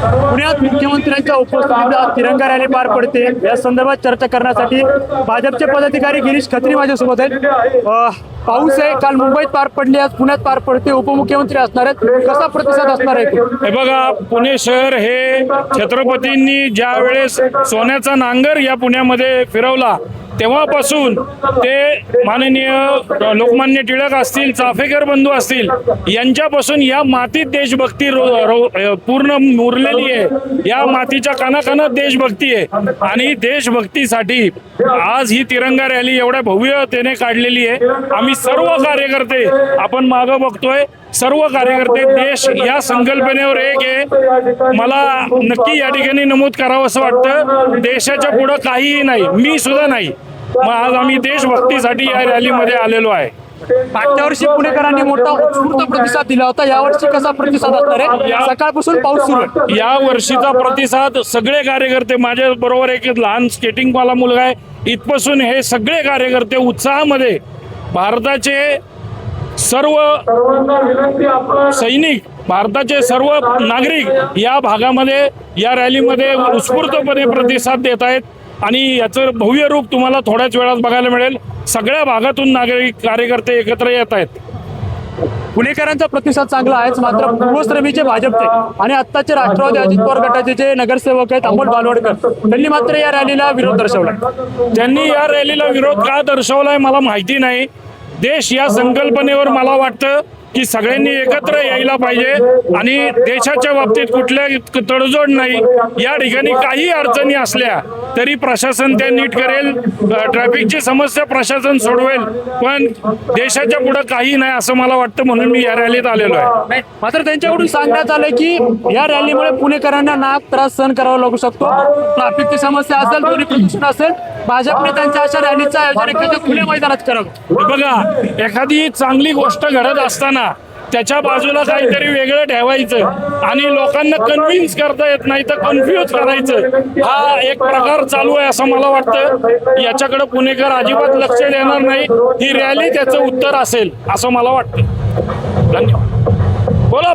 पुण्यात मुख्यमंत्र्यांच्या उपस्थितीत आज तिरंगा रॅली पार पडते। या संदर्भात चर्चा करण्यासाठी भाजपचे पदाधिकारी गिरीश खत्री माझ्यासोबत आहेत। पाऊस आहे, काल मुंबईत पार पडली, आज पुण्यात पार पडते, उपमुख्यमंत्री असणार आहेत, कसा प्रतिसाद असणार आहे? हे बघा, पुणे शहर हे छत्रपतींनी ज्या वेळेस सोन्याचा नांगर या पुण्यामध्ये फिरवला तेव्हापासून ते माननीय लोकमान्य टिळक असतील, चाफेकर बंधू असतील, यांच्यापासून या मातीत देशभक्ती पूर्ण मुरलेली आहे। या मातीच्या कानाकानात देशभक्ती आहे आणि देशभक्तीसाठी आज ही तिरंगा रॅली एवढ्या भव्यतेने काढलेली आहे। आम्ही सर्व कार्यकर्ते, आपण मागं बघतोय, सर्व कार्यकर्ते देश या संकल्पनेवर एक आहे। मला नक्की या ठिकाणी नमूद करावं असं वाटतं, देशाच्या पुढं काहीही नाही, मी सुद्धा नाही। मग आज आम्ही देशभक्तीसाठी या रॅलीमध्ये आलेलो आहे। मागच्या वर्षी पुणेकरांनी मोठा उत्स्फूर्त प्रतिसाद दिला होता, यावर्षी कसा प्रतिसाद असणार आहे? सकाळपासून पाऊस सुरू आहे। या वर्षीचा प्रतिसाद सगळे कार्यकर्ते, माझ्या बरोबर एक लहान स्केटिंगवाला मुलगा आहे, इथपासून हे सगळे कार्यकर्ते उत्साहामध्ये भारताचे सर्व सैनिक, भारताचे सर्व नागरिक या भागामध्ये या रॅलीमध्ये उत्स्फूर्तपणे प्रतिसाद देत आहेत आणि याचं भव्य रूप तुम्हाला थोड्याच वेळात बघायला मिळेल। सगळ्या भागातून नागरिक कार्यकर्ते एकत्र येत आहेत। पुणेकरांचा प्रतिसाद चांगला आहेच, मात्र पूर्वश्रमीचे भाजपचे आणि आत्ताचे राष्ट्रवादी अजित पवार गटाचे जे नगरसेवक आहेत अमोल बालवडकर, त्यांनी मात्र या रॅलीला विरोध दर्शवला। त्यांनी या रॅलीला विरोध का दर्शवलाय मला माहिती नाही। देश या संकल्पनेवर मला वाटतं की सगळ्यांनी एकत्र यायला पाहिजे आणि देशाच्या बाबतीत कुठल्या तडजोड नाही। या ठिकाणी काही अडचणी असल्या तरी प्रशासन त्या नीट करेल, ट्रॅफिकची समस्या प्रशासन सोडवेल, पण देशाच्या पुढे काही नाही असं मला वाटतं, म्हणून मी या रॅलीत आलेलो आहे। मात्र त्यांच्याकडून सांगण्यात आलं की या रॅलीमुळे पुणेकरांना नाक त्रास सहन करावा लागू शकतो, ट्रॅफिकची समस्या असेल, ध्वनी प्रदूषण असेल, भाजपने त्यांच्या अशा रॅलीचं आयोजन एखाद्या खुल्या मैदानात करावं। बघा, एखादी चांगली गोष्ट घडत असताना त्याच्या बाजूला काहीतरी वेगळं ठेवायचं आणि लोकांना कन्व्हिन्स करता येत नाही तर कन्फ्यूज करायचं, हा एक प्रकार चालू आहे असं मला वाटतं। याच्याकडे पुणेकर अजिबात लक्ष देणार नाही, ही रॅली त्याचं उत्तर असेल असं मला वाटतं। धन्यवाद। बोला।